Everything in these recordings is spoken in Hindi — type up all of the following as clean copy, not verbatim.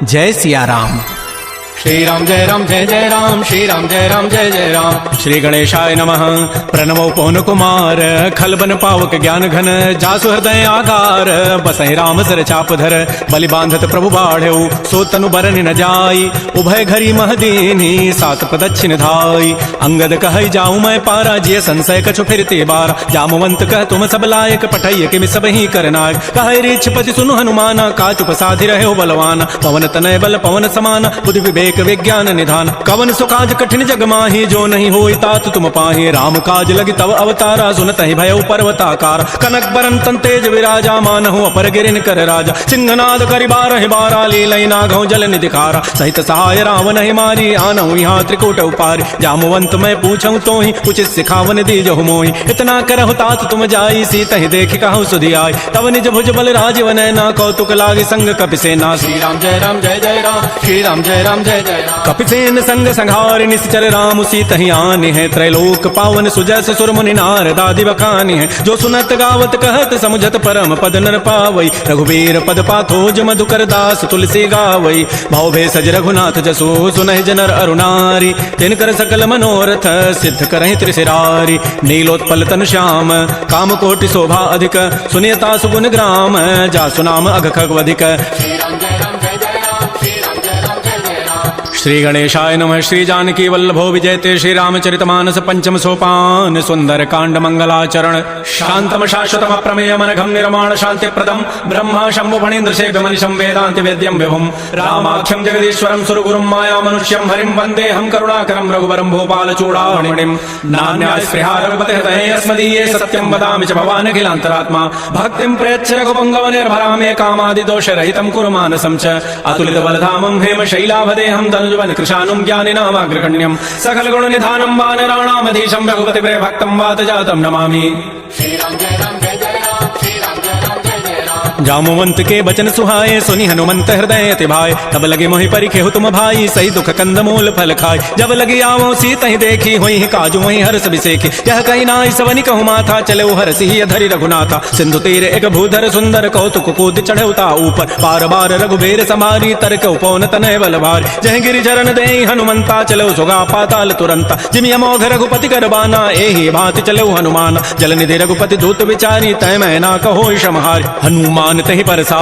जय सिया राम। श्री राम जय राम जय जय राम, श्री राम जय राम जय जय राम। श्री गणेशाय नमः। प्रणवो पवन कुमार, खलबन पावक ज्ञान घन, जासु हृदय आकार, बसहि राम सर चापधर, बलि बांधत प्रभु बाढ़ऊ, सो तनु बरनि न जाई, उभय घरी महदीनी, सात प्रदक्षिण धाई। अंगद कहै जाऊं मैं पारा, जिय संशय कछु फिरते बारा, जामवंत कह तुम सब लायक, पठैय कि सब ही करनायक। कहै रीछपति सुनु हनुमाना, काचुप साधि रहे बलवाना, पवन तनय बल पवन समाना, बुद्धि विवेक विज्ञान निधान। कवन सुकाज कठिन जग माही, जो नहीं होई तात तुम पाही, राम काज लगी तव अवतारा, सुनत ही भयउ पर्वताकार। कनक बरन तन तेज विराजा, मानहु अपर गिरिन कर राजा, सिंहनाद करि बारहि बारा, लीलई नागहु जल निधिकारा। सहित सहाय रावण ही मारी, आनहु यहाँ त्रिकूट उपारी, जामवंत मैं पूछऊं तो ही, उचित सिखावन दीजहु मोहि। इतना करहु तात तुम जाई, सीत ही देखि कहु सुधि आई, तव निज भुज बल राजीव नैना, कौतुक लागी संग कपिसेना। श्री राम जय राम जय जय राम, श्री राम जय राम जय जय राम। कपिसेन संग संहार निश्चर राम, सीत ही आने हैं, त्रैलोक पावन सुजस सुर मुनि नारदादि बखानी है। जो सुनत गावत कहत समुझत परम पद नर पावई, रघुबीर पद पाथोज मधुकर दास तुलसी गावई। भाव भेषज रघुनाथ जसो, सुनहि जनर अरुणारी, तिनकर सकल मनोरथ सिद्ध करहि त्रिशिरारी। नीलोत्पल तन श्याम, काम कोटि शोभा अधिक, सुनियता सुगुण ग्राम, जासु नाम अघ खगवधिक। श्री राम जय राम जय जय राम, श्री राम जय राम जय जय राम। श्री गणेशाय नमः। श्री जानकी वल्लभो विजयते, श्री रामचरितमानस पंचम सोपान, सुंदर कांड मंगलाचरण। शांतम शाश्वतम प्रमेयम अनघम निर्माण शांति प्रदम, ब्रह्मा शंभु फणीन्द्र सेव्य मनिशं वेदांति वेद्यं विभुम, रामाख्यम जगदीश्वरम सुरगुरुम माया मनुष्यम हरिम वंदे हम करुणाकरम रघुवरम भूपाल चूड़ामणिम। नान्याय स्पृहा रघुपते हृदये अस्मदीये, सत्यं वदामि च भवान् अखिलान्तरात्मा। भक्तिं प्रयच्छ रघुपङ्गव निर्भरामे, कामादि दोष रहितं कुरु मानसं च। अतुलित बलधामं हेम शैलाभदेहं, तनुजवन कृशानुं ज्ञानिनामाग्रगण्यं, सकल गुण निधानं वानराणामधीशं, रघुपति प्रिय भक्तं वात जातं नमामि। श्री राम जय राम जय जय राम, श्री राम जय राम जय जय राम। जामवंत के बचन सुहाए, सुनि हनुमंत हृदय अति भाई, तब लगे मोहि परिखेहु तुम भाई, सही दुख कंद मूल फल खाय। जब लगी आवो सीत ही देखी, होई काजू वही हर्ष बिसेखी, यह कही नाई सवनि कहु माथा, चले हर्षि ही धरि रघुनाथा। सिंधु तीर एक भूधर सुंदर, कौतुक कूद चढ़ौता ऊपर, बार बार रघुबीर समारी, तरक उपौन तनय बल भारी। जह गिरि चरण देहि हनुमंता, चलो सुगा पाताल तुरंता। जिमि अमोघ रघुपति कर बाना, एहि भांति चलो हनुमान। जल निधि रघुपति दूत विचारी, तय मैना कहो समहारी। हनुमान तहि परसा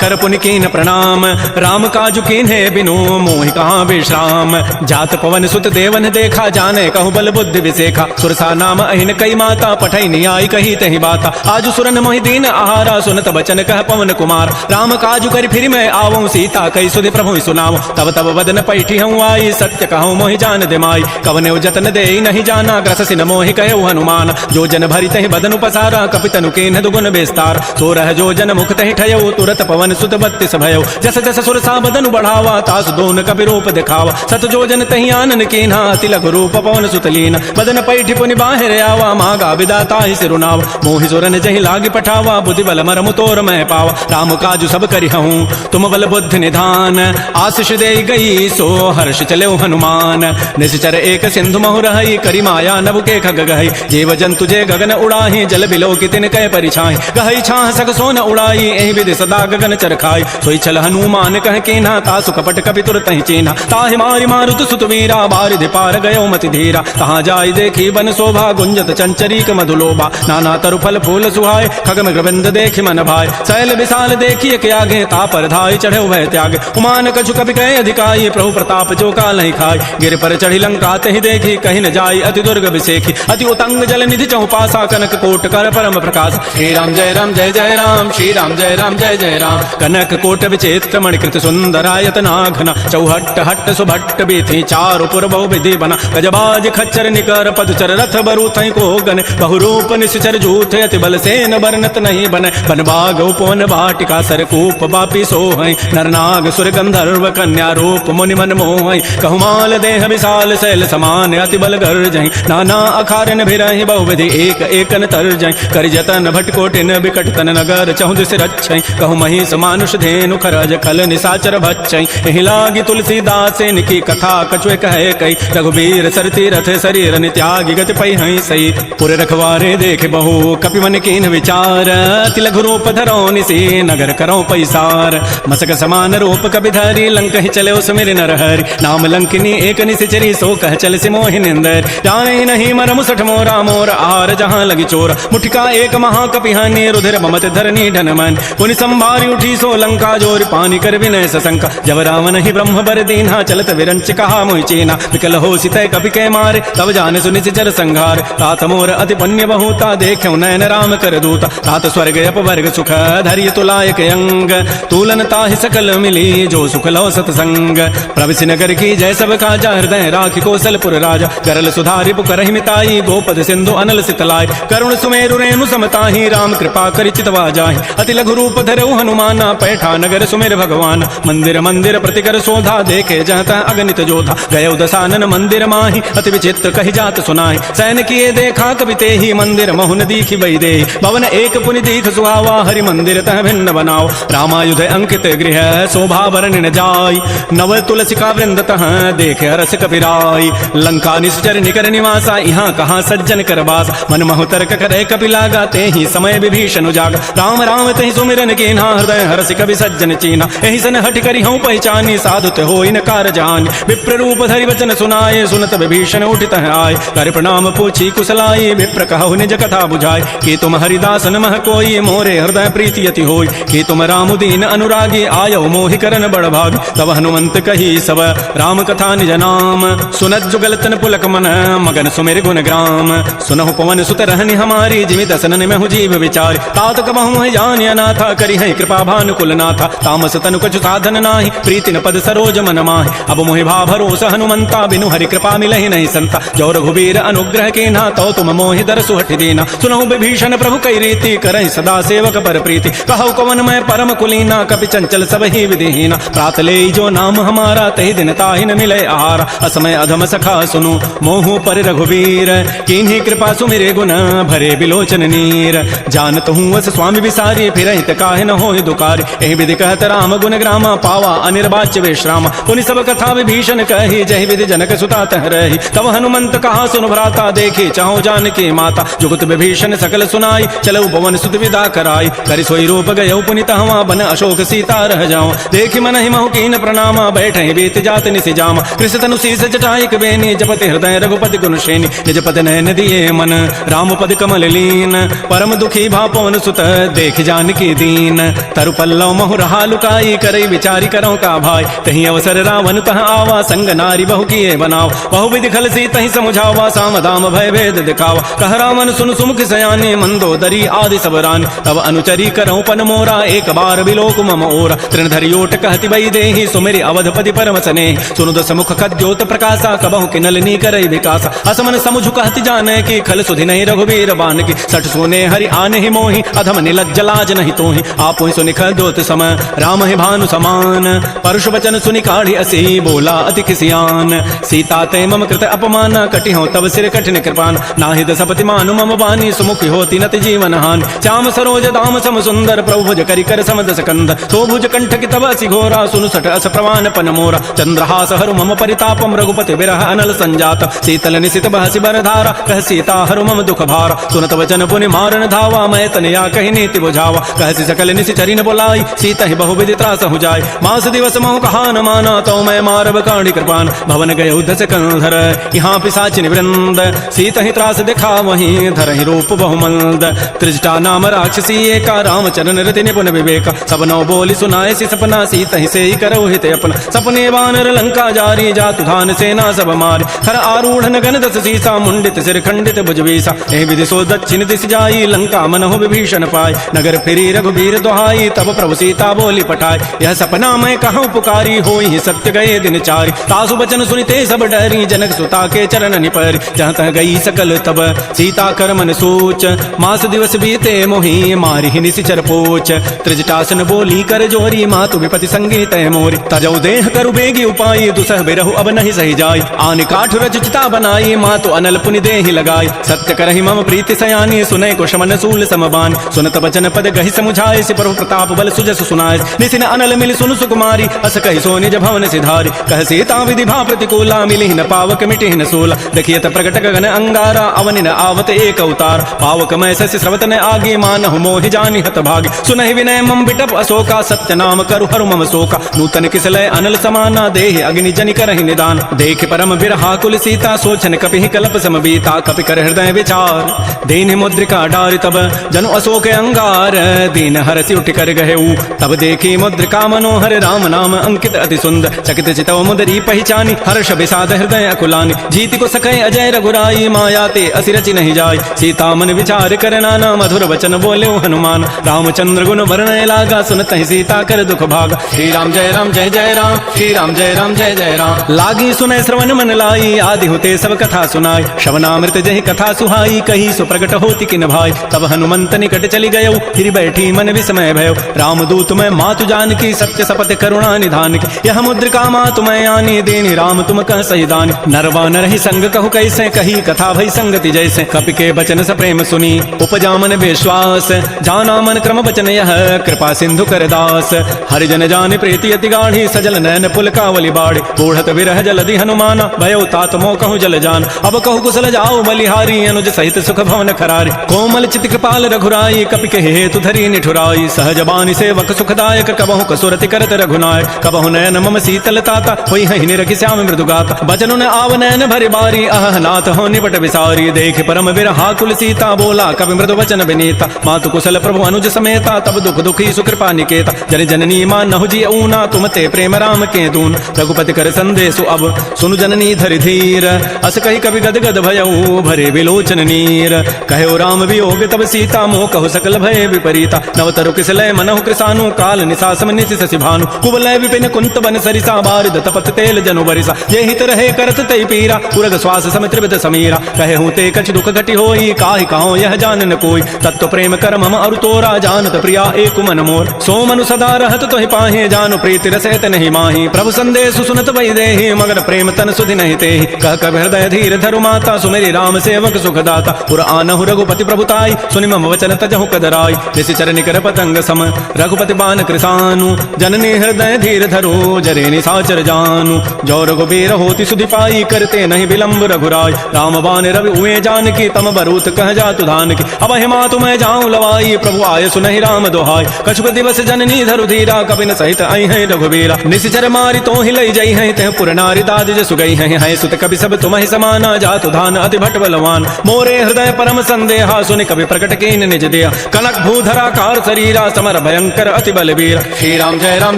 कर पुनि कीन प्रणाम, राम काजु कीन्हे बिनु मोहि कहाँ विश्राम। जात पवन सुत देवन देखा, जाने कहु बल बुद्धि विसेखा। सुरसा नाम अहिन कई माता, पठै नियाई कही तहि बाता। आजु सुरन मोहि दीन आहारा, सुनत बचन कह पवन कुमार। राम काजु करि फिर मैं आवऊं, सीता कई सुधि प्रभु सुनाऊं। तब तब वदन पैठी हूँ आई, सत्य कहूँ मोहि जान दे माई। कवने जतन दे नहीं जाना, ग्रस सिन मोहि कहु हनुमान। जो जन भरि तहि बदनु पसारा, कपितनु कीन्ह दुगुन विस्तार। सोरह जो जन मुख तहि ठयऊ, तुरत पवन सुत 32 भयऊ। जस जस सुरसा बदनु बढ़ावा, तासु दोन कपि रूप दिखावा। सत जो जन तहि आनन कीन्हा, अति लघु रूप पवन सुत लीना। बदन पैठी पुनि बाहिर आवा, मागा विदाता ही सिरुनावा। मोहि सुरन जहि लागी पठावा, बुद्धि बल मरमु तोर मैं पावा। राम काजु सब करिहऊँ, तुम बल बुद्धि निधान। आशीष दे गई सो हर्ष चले हनुमान। निश्चर एक सिंधु महु रही, करि माया नभ के खग गहई। जीव जंतु जे गगन उड़ाही, जल बिलो की तिन कह परिछाई। गहई छाह सक सोन उड़ाई, एहि विधि सदा गगन चरखाई। सोई छल हनुमान कह कीन्हा, तासु कपट कपि तुरत ही चीन्हा। ताहि मारि मारुत सुत वीरा, बारिधि पार गयो मति धीरा। तहाँ जाई देखी बन शोभा, गुंजत चंचरीक मधुलोभा। नाना तरु फल फूल सुहाय, खगम गोविंद देखि मन भाई। शैल विशाल देखिए के आगे, तापर धाई चढ़े भय त्यागे। उमान कछु कपि कहे अधिकाई, प्रभु प्रताप जो काल नहीं खाई। गिर पर चढ़ी लंका तहि देखी, कहि न जाई अति दुर्ग विसेखी। अति उतंग जल निधि चौपासा, कनक कोट कर परम प्रकाश। श्री राम जय राम जय जय राम, श्री राम जय राम जय जय राम। कनक कोट विचित्र मणिकृत सुंदरायत नाघना। चौहट्ट हट्ट सुभट्ट बीथी, चारु पुर बहु विधि बना। गजबाज खच्चर निकर पदचर, रथ बरु थई को गन। बहुरूप निश्चर जूथ, अति बल सेन बरनत नहीं बन। बनबाग उपवन वाटिका, सरकूप बापी सोहै। नरनाग सुर गंधर्व कन्या, रूप मुनि मन मोहै। कहुमाल देह विशाल, शैल समान अति बल गर्जहि। नाना अखारन भिरहि, बहुविधि एक एकन तरजहि। कर जतन भटकोटिन, विकट तन नगर चहुँ दिस सिरच्छै कहु महिष मानुष धेनु खरज खल निशाचर भक्षै एहि लागी तुलसीदास इनकी कथा कछुए कहे कई रघुबीर सरती रथ शरीर त्यागी गति पै हई सही पुर रखवारे देख बहु कपि मन कीन विचार अति लघु रूप धरो निसी नगर करो पैसार मसक समान रूप कपि धरी लंक ही चले उस मेरे नर हरि नाम लंकिनी एक निशिचरी सो कह चल से मोहि निंदर जाने ही नहीं मर मुसठ मोरा मोर आहार जहाँ लगी चोर मुठिका एक महाकपि हानि रुधिर ममत धरनी ढन मन पुनि संभारी उठी सो लंका जोर पानी कर विनय सशंका जब रावण ही ब्रह्म बर दीन्हा चलत विरंच कहा मोहि चीना विकल हो सितय कपि के मारे तब जाने सुनि चर संघार तात मोर अति पुण्य बहुता देखो नयन राम कर दूता तात स्वर्ग अपवर्ग सुख धैर्य तुलायक अंग तूलन ताहि सकल मिली जो सुख लो सतसंग प्रविश नगर की जय सब काजा हृदय राखी कौशलपुर राजा करल सुधारि पुकर मिताई गोपद सिंधु अनल सितलाय करुण सुमेरु रेणु समताहि राम कृपा करि चितवा जाहि अति लघु रूप धरऊ हनुमाना पैठा नगर सुमेर भगवान मंदिर मंदिर प्रतिकर शोधा देखे जहता अगणित जोधा गयो दसानन मंदिर माहि अति विचित्र कहि जात सुनाहि सैन किए देखा कवि तेहि मंदिर महुन दीखि बई दे भवन एक पुनि दीख सुहावा हरि मंदिर तह भिन्न बनाओ रामायुध अंकित गृह शोभा वर्णि न जाय नव तुलसिका वृंद तह देखे हरस कपिराय लंका निश्चर निकर निवासा यहाँ कहाँ सज्जन कर बास मन महु तर्क करे कपि लागा ते ही समय विभीषण जाग राम राम ते सुमिरन कीन्हा हृदय हरस कवि सज्जन चीना एहि सन हट करि हूँ पहचानी साधुत हो इन कार जान विप्र रूप धरि वचन सुनाए सुनत विभीषण उठित आय कर प्रणाम पूछी कुशलाई विप्र कहु निज कथा बुझाय कि तुम हरिदास नमः कोई मोरे हृदय प्रीति अति होय कि तुम राम दीन अनुरागी आयो मोहि करन बड़ भाग तब हनुमंत कही सब राम कथा निज नाम सुनत जुगल तन पुलक मन मगन सुमेर गुण ग्राम सुनहु पवन सुत रहनि हमारी जिमि दसन में हु जीव विचार तात कबहु जान अनाथा करि है कृपा भानुकुल नाथा तामस तनु कछु साधन नाही प्रीति न पद सरोज मन माहि अब मोहि भा भरोसा हनुमंता बिनु हरि कृपा मिलहि नहीं संता जो रघुबीर अनुग्रह के ना तो तुम मोहि दर सुहट देना सुनहु विभीषण प्रभु कई रीति करहि सदा सेवक पर प्रीति कहु कवन मैं परम कुलीना कपि चंचल सब ही विधिहीना प्रात ले जो नाम हमारा तहि दिन ताहि न मिले आहार असमय अधम सखा सुनु मोहु पर रघुबीर किन्हीं कृपा सुमिरे गुण भरे बिलोचन नीर जानत हूँ वस स्वामी विसारी फिर हित काहे न होय दुकार एहि विधि कहत राम गुण ग्रामा पावा अनिर्वाच्य विश्राम पुनि सब कथा विभीषण कही जहि विधि जनक सुता तह रही तब हनुमंत कहा सुन भ्राता देखी चाहो जानकी माता जुगत विभीषण सकल सुनाई चलो पवन सुत विदा कराई करि सोई रूप गयो पुनि तहवा बन अशोक सीता रह जाओ देखि मन ही महु कीन प्रणामा बैठे बीत जात निसि जाम कृष तनु शीस जटाइक बेनी जपति हृदय रघुपति गुण श्रेणी निज पद नयन दिए मन राम पद कमल लीन परम दुखी भा पवन सुत देख जानकी दीन तरु पल्लव महु रहा लुकाई करई विचारी करो का भाई तही अवसर रावण तह आवा संग नारी बहु किए बनाओ बहु विधि खल सी तही समुझावा साम दाम भय भेद दिखावा कह रावण सुन सुमुख सयाने मंदोदरी आदि सब रान तब अनुचरी करऊं पन मोरा एक बार बिलोक मम ओरा तृणधरि ओट कहति बई देहि सुमेरि अवधपति परम सने सुनु दस मुख खद्योत प्रकाशा कबहु किनलनी करई विकासा असमन समुझ कहति जाने की खल सुधि नहीं रघुबीर बान की सठ सोने हरि आने ही मोहि अधम निलज्ज लाज नहीं तोहि आपु सुनि खद्योत सम राम ही भानु समान परुष वचन सुनि काढ़ी असी बोला अति किसियान सीता ते मम कृत अपमान कटि हो तब सिर कठिन कृपान नाहि दसपति मानु मम बानी सुमुखी होती नति जीवन हान श्याम सरोज दाम सम सुंदर प्रभु भुज करि कर सम दस कंद सो भुज कंठ की तब असि घोरा सुनु सठ अस प्रवान पन मोरा चंद्रहास हरु मम परितापम रघुपति विरह अनल संजात शीतल निशित बहसि बर धारा कह सीता हरु मम दुख भारा सुनत वचन पुनि मारन धावा मैं तनया कहि नीति बुझावा कहसि सकल निशि चरिन बोलाई सीता ही बहु विधि त्रास हो जाय मास दिवस महु कहा न माना तो मैं मारब काढ़ी कृपान भवन गए दस कंधर यहाँ पिशाचिन वृंद सीता ही त्रास दिखा वहीं धर ही रूप बहुमंद त्रिजटा नाम राक्षसी एका रामचरण रति निपुण विवेक सब नौ बोली सुनाए सी सपना सीता ही से ही करो हित अपना सपने वानर लंका जारी जातु धान सेना सब मारी खर आरूढ़ नगन दस सीसा मुंडित सिर खंडित भुजबीसा एहि विधि सो दक्षिण दिश जाई लंका मन हो विभीषण पाय नगर फिरी रघुबीर दुहाई तब प्रभु सीता बोली पठाय यह सपना मैं कहूँ पुकारी होई सत्य गए दिन चारि तासु बचन सुनिते सब डरी जनक सुता के चरण निपर जहाँ तह गई सकल तब सीता कर मन सोच मास दिवस बीते मोहि मारी ही निशिचर पोच त्रिजटासन बोली कर जोरी मातु विपति संगे तय मोरी तजौ देह करु बेगी उपाय दुसह बिरहु अब नहीं सही जाय आन काठ रचिता बनाई मातु अनल पुनि देहि लगाई सत्य करहि मम प्रीति सयानी सुनय कुशमन सूल समबान सुनत बचन पद कही समुझाए सि प्रभु प्रताप बल सुजस सुनाए निसिन अनल मिल सुन सुकुमारी अस कही सो निज भवन सिधारी कह सीता विधि भा प्रतिकूला मिली न पावक मिटि न सोला देखियत प्रकट गगन अंगारा अवनि न आवत एक अवतार पावक मैं शशि स्रवत न आगे मानहु मोहि जानि हत भागी सुनहि विनय मम बिटप अशोका सत्य नाम करु हरु मम शोका नूतन किसलय अनल समाना देहि अग्नि जनि करहि निदान देख परम बिरहा कुल सीता सोचन कपि कल्प समबीता कपि कर हृदय विचार दीन मुद्रिका डारि तब जनु अशोक अंगार दीन हरसि उठ कर गहे तब देखी मुद्रिका मनोहर राम नाम अंकित अति सुंदर चकित चितव मुदरी पहचानी हर्ष विषाद हृदय अकुलानी जीति को सकै अजय रघुराई माया ते असि रचि नहीं जाय सीता मन विचार कर नाना मधुर वचन बोले हनुमान रामचंद्र गुण वर्णय लागा सुनत ही सीता कर दुख भागा श्री राम जय राम जय जय राम श्री राम जय राम जय जय राम लागी सुनय श्रवण मन लाई आदि होते सब कथा सुनाई श्रवणामृत जहि कथा सुहाई कही सो प्रकट होती किन भाई तब हनुमंत निकट चली गयो फिर बैठी मन विस्मय भयो रामदूत मैं मातु जानकी सत्य सपत करुणा निधान की यह मुद्रिका मातु मैं आनी देनी राम तुम कह सही दानी नरवा नरहि संग कहु कैसे कही कथा भई संगति जैसे कपि के बचन स प्रेम सुनी उपजा मन विश्वास जाना मन क्रम बचन यह कृपा सिंधु कर दास हरिजन जान प्रीति अति गाढ़ी सजल नैन पुलकावली बाढ़ी बूढ़त विरह जलधि हनुमाना भयो तात मोह कहूँ जल जान अब कहु कुशल जाओ बलिहारी अनुज सहित सुख भवन खरारी कोमल चित कृपाल रघुराई कपि के हेतु धरी निठुराई सहज बानी सेवक सुखदायक कबहु कसुरति करत रघुनायक कबहु नयन मम शीतल ताता होई हहि निरखि श्याम मृदु गाता बचनु न आव नयन भरि बारी अह नाथ हो निपट विसारी देख परम बिरहा कुल सीता बोला कवि मृदु वचन विनीता मातु कुशल प्रभु अनुज समेता तब दुख दुखी सुकृपा निकेता जन जननी मानहु जी ऊना तुम ते प्रेम राम के दून रघुपति कर संदेशु अब सुनु जननी धरि धीर अस कही कवि गद गद भयऊ भरे विलोचन नीर कहो राम वियोग तब सीता मोह कहु सकल भय विपरीता नवतरु किसलय मनहु कृसानु काल निसासम निशि शशि भानु कुवलय विपिन कुंत बन सरिसा बारिद तपत तेल जनु बरिसा ये हित रहे करत तई पीरा उरग श्वास समित्रिविद समीरा कहे हूँ ते कछ दुख घटी होई काहि कहो यह जान न कोई तत्व प्रेम कर मम अरु तोरा जानत प्रिया एक मन मोर सो मनु सदा रहत तोहि पाहे जानु प्रीति रसैत नहीं माही प्रभु संदेश सुनत वै देहि मगर प्रेम तन सुधि नहीं तेहि कह कब हृदय धीर धरु माता सुमेरि राम सेवक सुखदाता पुर आनहु रघुपति प्रभुताई सुनि मम वचन तजहु कदराई निशिचर निकर पतंग सम रघुपति बान कृसानु जननी हृदय धीर धरो जरे निसाचर जानु जो रघुबीर होति सुधि पाई करते नहीं विलंब रघुराय राम बान रवि उए जान की तम बरूत कह जातु धान की अब हिमा तुम्हें जाऊं लवाई प्रभु आय सुनहि राम दोहाय कछुक दिवस जननी धरु धीरा कबिन सहित आई है रघुबीरा निशिचर मारी तो ही लई जई है तह पुर नारी दाद जसु गई है सुत कवि सब तुम्हें समाना जातु धान अति भट बलवान मोरे हृदय परम संदेहा सुनि कवि प्रकट कीन निज दिया कनक भूधरा कार शरीरा समर भयंकर अति बलबीर श्री राम जय राम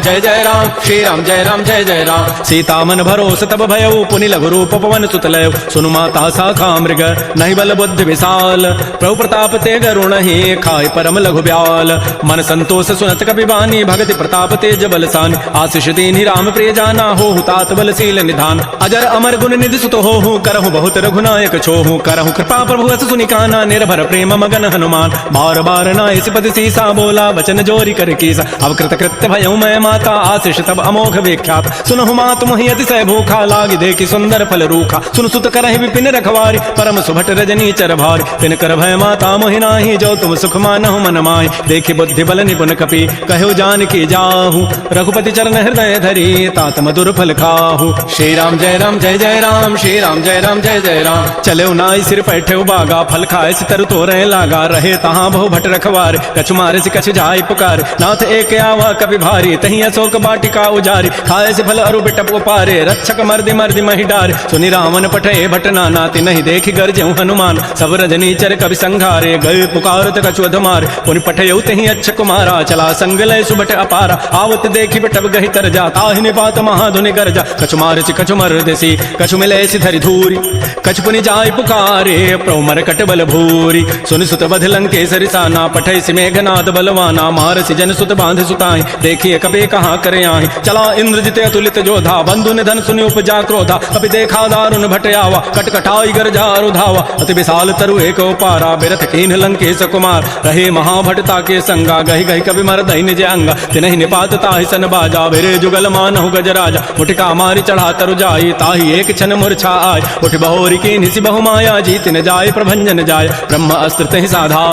जय जय राम श्री राम जय राम जय जय राम सीता मन भरोस तब भयऊ पुनि लघु रूप पवन सुतलय सुनु माता शाखा मृग नहीं बल बुद्धि विशाल प्रभु प्रताप ते गरुण ही खाय परम लघु ब्याल मन संतोष सुनत कपि बानी भगति प्रताप तेज बलसान आशीष दीनि राम प्रिय जाना हो तात बलशील निधान अजर अमर गुण निधि सुत हो करहु बहुत रघुनायक छोहु करहु कृपा प्रभु अस सुनि काना निर्भर प्रेम मगन हनुमान बार बार नाय सिपति सीसा बोला वचन जोरी कर कीसा अब कृत कृत्य भयऊ मैं माता आशीष तब अमोघ विख्यात सुनहु मात मोहि अतिशय भूखा लागी देखी सुंदर फल रूखा सुन सुत करहि विपिन रखवारी परम सुभट रजनी चर भारी तिन कर भय माता मोहि नाही जो तुम सुख मानहु मन माहि देखि बुद्धि बल निपुन कपि कहु जान की जाहु रघुपति चरण हृदय धरी तात मधुर फल खाहु श्री राम जय राम जय जय राम श्री राम जय राम जय जय राम चले नाई सिर बैठे बागा फल खाए सितर तोरे लागा रहे तहाँ बहु भट रखवार कछु मारे से कछु जाय पुकार नाथ एक आवा कभी भारी तही अशोक बाटिका उजारी खाए से फल अरु बिटप उपारे रक्षक मर्दि मर्दि मही डार सुनि रावण पठे भट नाति नहीं देखि गरजहु हनुमान सब रजनी चर कवि संघारे गए पुकारत कछु अधमार पुनि पठयउ तही अच्छ कुमारा चला संग लय सुबट अपारा आवत देखि बिटप गहि तर जा ताहि निपात महाधुनि गरजा कछु मारे से कछु मर देसी कछु मिले सि धरि धूरी कछु पुनि जाय पुकारे प्रभु मर कट बल भूरी सुनि सुत बध लंकेसरि साना पठै सि मेघनाद बलवाना मार सि जन सुत बांध सुताहि देखिए कबे कहाँ करे आहि चला इंद्रजित अतुलित जोधा बंधु निधन सुनि उपजा क्रोधा कपि देखा दारुण भट आवा कटकटाई गरजा रुधावा अति विशाल तरु एक पारा बिरथ कीन लंकेश कुमार रहे महाभटता के संगा गहि गहि कवि मर दहि निज अंगा तिनहि निपात ताहि सन बाजा बेरे जुगल मानहु गजराजा मुटिका मारी चढ़ा तरु जाई ताहि एक क्षण मूर्छा आय उठ बहोरी कीन्हि सि बहु माया जीत न जाय प्रभंजन जाय ब्रह्म अस्त्र तहि साधा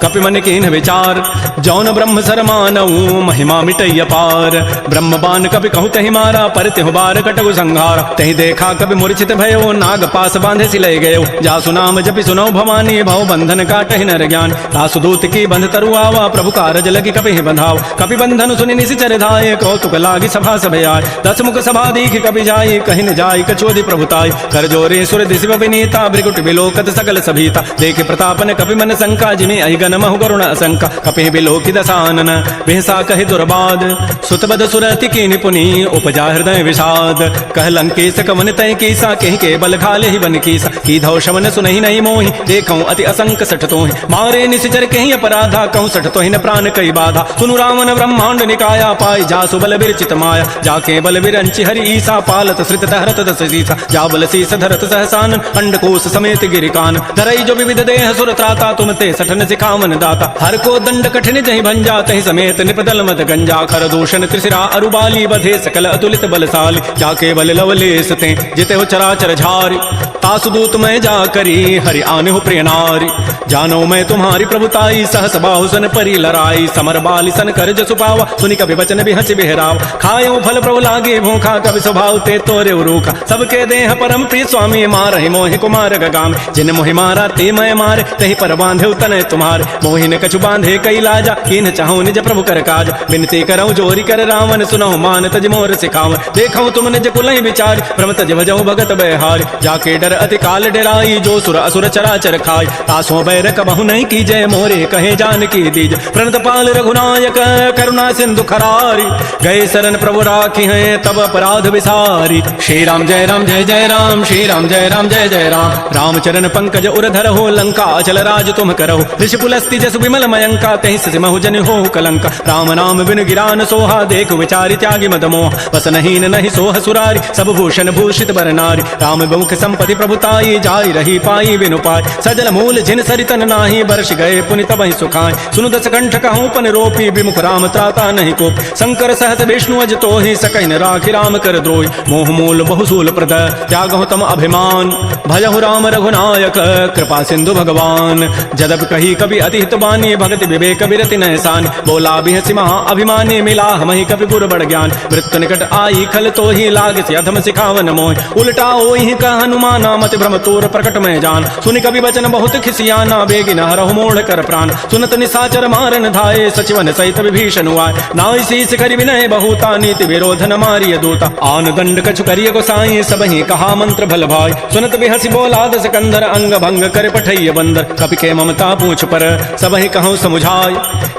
कपि मन कीन्ह विचार अवतार। जौन ब्रह्म सरमानऊ महिमा मिटई अपार। ब्रह्म बान कभी कहु तहि मारा पर तिहु बार कटगु संहार। तहि देखा कभी मूर्छित भयो नाग पास बांधे सिलय गयो। जासु नाम जपि सुनौ भवानी भव बंधन काटहि नर ज्ञान। दासु दूत की बंध तरु आवा प्रभु कारज लगी कपि बंधाव। कपि बंधन सुनि निशिचर धाये कौतुक लागी सभा सब आय। 10 मुख सभा दीख कपि जाई कहि न जाई कछोदि प्रभुताई। कर जोरे सुर दिशिव विनीता भृगुट बिलोकत सकल सभीता। देख प्रतापन कपि मन शंका जिमि अहिगन महु करुण असंका। कपि बिलोकि दसानन बिहसा कहि दुर्बाद। सुतबद सुरति की निपुनि उपजा हृदय विषाद। कह लंकेश कवन तय कीसा कहि के बल खाले ही बन कीसा। की धौ शवन सुनहि नहीं मोहि देखौ अति असंक सठ तोहि। मारे निशिचर कहि अपराधा कहूँ सठ तोहि न प्राण कई बाधा। सुनु रावण ब्रह्मांड निकाया पाई जासु बल विरचित माया। जाके बल विरंचि हरि ईसा पालत श्रित धरत दस सीसा। जा बल शीस धरत सहसान अंडकोश समेत गिरिकान। धरई जो विविध देह सुर त्राता तुम ते सठन सिखावन दाता। हर को दंड कठिन जहि भंजा तहि समेत निपदल मद गंजा। खर दूषण त्रिशिरा अरुबाली बधे सकल अतुलित बलशाली। जाके बल लवलेस ते जिते हो चराचर झारी। तासु दूत मैं जा करी हरि आने हो प्रिय नारी। जानो मैं तुम्हारी प्रभुताई सहस बाहु सन परी लराई। समर बाली सन कर जसु पावा सुनि कभी वचन भी हंसी बिहराव। खायो फल प्रभु लागे भूखा कभी स्वभाव ते तोरे रूखा। सबके देह परम प्रिय स्वामी मारहि मोहि कुमार गगाम। जिन मोहि मारा ते मैं मारे तहि पर बांधे तनय तुम्हारे। मोहि न कछु बांधे कई लाजा कीन चाहूं निज प्रभु कर काज। विनती करऊं जोरी कर रावण सुनहु मान तज मोर सिखाव। देखऊं तुम निज कुलहि विचार भ्रम तज भजऊं भगत बहारी। जाके डर अति काल डराई जो सुर असुर चराचर खाय। तासो बैर कबहु नहीं कीजय मोरे कहे जान की दीज। प्रणत पाल रघुनायक करुणा सिंधु खरारी। गए शरण प्रभु राखी हैं तब अपराध विसारी। श्री राम जय राम जय जय राम। श्री राम जय राम जय जय राम। रामचरण पंकज उर धरहो लंका अचल राज तुम करहो। ऋषि पुलस्ति जसु विमल मयंका तहि सिमहु जन हो कलंका। राम नाम बिन गिरान सोहा देख विचारि त्यागी मद मोह। वसनहीन नहीं सोह सुरारी सब भूषण भूषित बर नारी। राम मुख संपत्ति प्रभुताई जाई रही पाई बिनु पाई। सजल मूल जिन सरितन नाही बरस गए पुनि तबहि सुखाय। सुनु दस कंठ कहूँ पन रोपी विमुख राम त्राता नहीं कोप। शंकर सहत विष्णु अज तोहि सकहि न राखि राम कर द्रोही। मोह मूल बहुसूल प्रद त्यागहु तम अभिमान। भजहु राम रघुनायक कृपा सिंधु भगवान। जदप कही कभी अतिहित बानी भगति विवेक विरति नहसान। बोला बिहसि महा अभिमानी मिला हमहि कपि गुर बड़ ज्ञान। मृत्यु निकट आई खल तोहि लागसि अधम सिखावन मोहि। उल्टा ओहि कह हनुमाना मति भ्रम तोर प्रकट में जान। सुनि कवि वचन बहुत खिसियाना बेगिन हरहु मोढ़ कर प्राण। सुनत निशाचर मारन धाये सचिवन सहित विभीषण आय। नाई शीस करि विनय बहुता नीति विरोधन मारिय दूता। आन दंड कछु करिय गोसाई सबहि कहा मंत्र भल भाई। सुनत बिहसि बोला दस कंधर अंग भंग कर पठैय बंदर। कपि के ममता पूछ पर सबहि कहूँ समुझाय।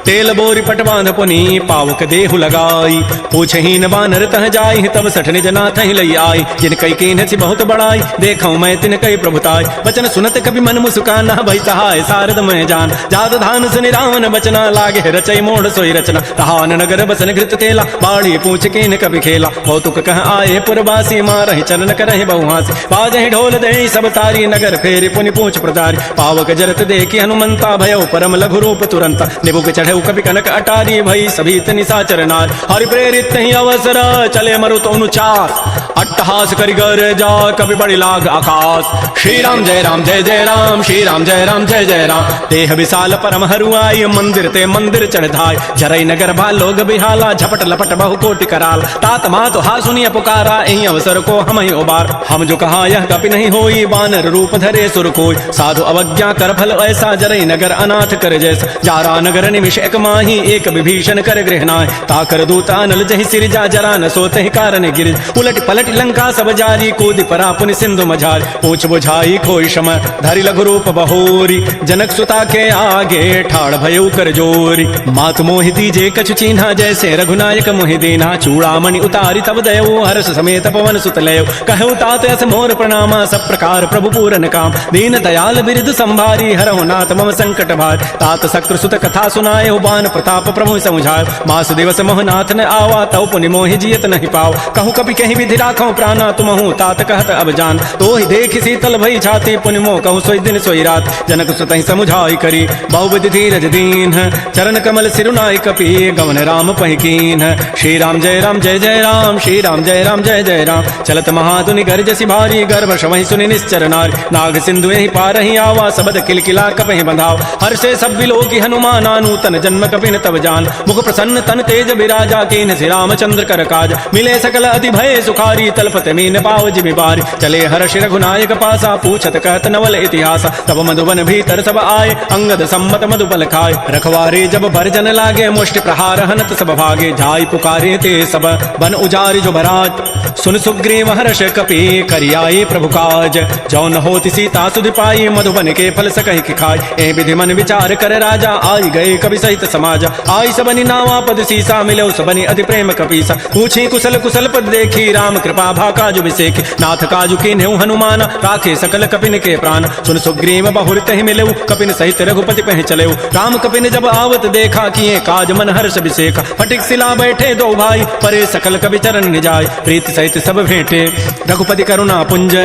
तेल बोरी पट बांध पुनि पावक देहु लगाई। पूछहीन बानर तह जाई तब सठ निज नाथ ही लई आई। जिन कई कीन्हसि बहुत बड़ाई देखऊं मैं तिन कई प्रभुताई। वचन सुनत कभी मन मुस्काना भई सहाय शारद मैं जान। जात धान सुनि रावण बचना लागे रचई मोड़ सोई रचना। तहान नगर बसन घृत तेला बाड़ी पूछ कीन कभी खेला। कौतुक कह आए पुरवासी मारहि चरण करहि बहुहासी। बाजहि ढोल देहि सब तारी नगर फेरि पुनि पूछ प्रदारी। पावक जरत देखि हनुमंता भयउ परम लघु रूप तुरंता। निबुक चढ़ऊ कभी कनक अटारी भई सभीत निशाचर नार। हरि प्रेरित ही अवसर चले मरुत अनुचार। अट्टहास करि गर जा कभी बड़ी लाग आकाश। श्री राम जय राम जय जय राम। श्री राम जय राम जय जय राम। देह विशाल परम हरुआई मंदिर ते मंदिर चढ़ाय। जरई नगर भा लोग बिहाला झपट लपट बहु कोटि कराल। तात मात हा सुनिय पुकारा एहि अवसर को हमहि उबार। हम जो कहा यह कपि नहीं होई बानर रूप धरे सुर कोई। साधु अवज्ञा कर फल ऐसा जरई नगर अनाथ कर जैसा। जारा नगर निमिष एक माही एक विभीषण कर गृहनाय। ताकर दूत अनल जहि सिरजा जरा न सोते कारण गिर। उलट पलट लंका सब जारी कूदि परा पुनि सिंधु मझार। पूछ बुझाई खोई शम धरि लघु रूप बहोरी। जनक सुता के आगे ठाड़ भयउ कर जोरी। मात मोहि दीजे कछु चीन्हा जैसे रघुनायक मोहि दीना। चूड़ामणि उतारी तब दयऊ हर्ष समेत पवन सुत लयऊ। कहु तात अस मोर प्रणामा सब प्रकार प्रभु पूरन काम। दीन दयाल बिरधु संभारी हरहु नाथ मम संकट भार। तात शक्र सुत कथा सुनाए बान प्रताप प्रभु समुझाय। मास दिवस मोहनाथ न आवा तव पुनि मोहि जियत नहीं पाओ। कहूँ कपि कहीं विधि राखो प्राणा तुमहु तात कहत अब जान। तो ही देख शीतल भई छाती पुनि मोह कहूँ सोई दिन सोई रात। जनक सुत ही समुझाई करी बहुविधि धीरज दीन। चरण कमल सिरुनाई कपि गवन राम पहिकीन। श्री राम जय राम जय जय राम। श्री राम जय राम जय जय राम। चलत महाधुनि गर्जसि भारी गर्भ शवहि सुनि निश्चर नारी। नाग सिंधु यही पारहि आवा सबद किलकिला कपहि बंधाव। हर्षे सब बिलोकी हनुमान हनुमाना नूतन जन्म कपिन तब जान मुख प्रसन्न तन तेज विराजा कीन श्री रामचंद्र कर काज मिले सकल अति भय सुखारी तलपत मीन पाव जिमि बारी चले हर्ष रघुनायक पासा पूछत कहत नवल इतिहास तब मधुबन भीतर सब आए अंगद सम्मत मधुबल खाए रखवारे जब भरजन लागे मुष्टि प्रहार हनत सब भागे जाय पुकारे ते सब बन उजारि जो भराज सुन सुग्रीव हर्ष कपि करियाए प्रभु काज जौन होति सीता सुधि पाई मधुबन के फल सकहि कि खाय ए विधि मन विचार कर राजा आई गए कवि सहित समाज आई सबनि नावा पद सीसा मिलो सबनि अति प्रेम कपीसा पूछी कुशल कुशल पद देखी राम कृपा भा काजु विसेखी नाथ काजु की नेउ हनुमान राखे सकल कपिन के प्राण सुन सुग्रीव बहुर तहि मिलऊ कपिन सहित रघुपति पह चलेऊ राम कपिन जब आवत देखा किए काज मन हर्ष विसेखा फटिक सिला बैठे दो भाई परे सकल कवि चरण निजाय प्रीति सहित सब भेंटे रघुपति करुणा पुंज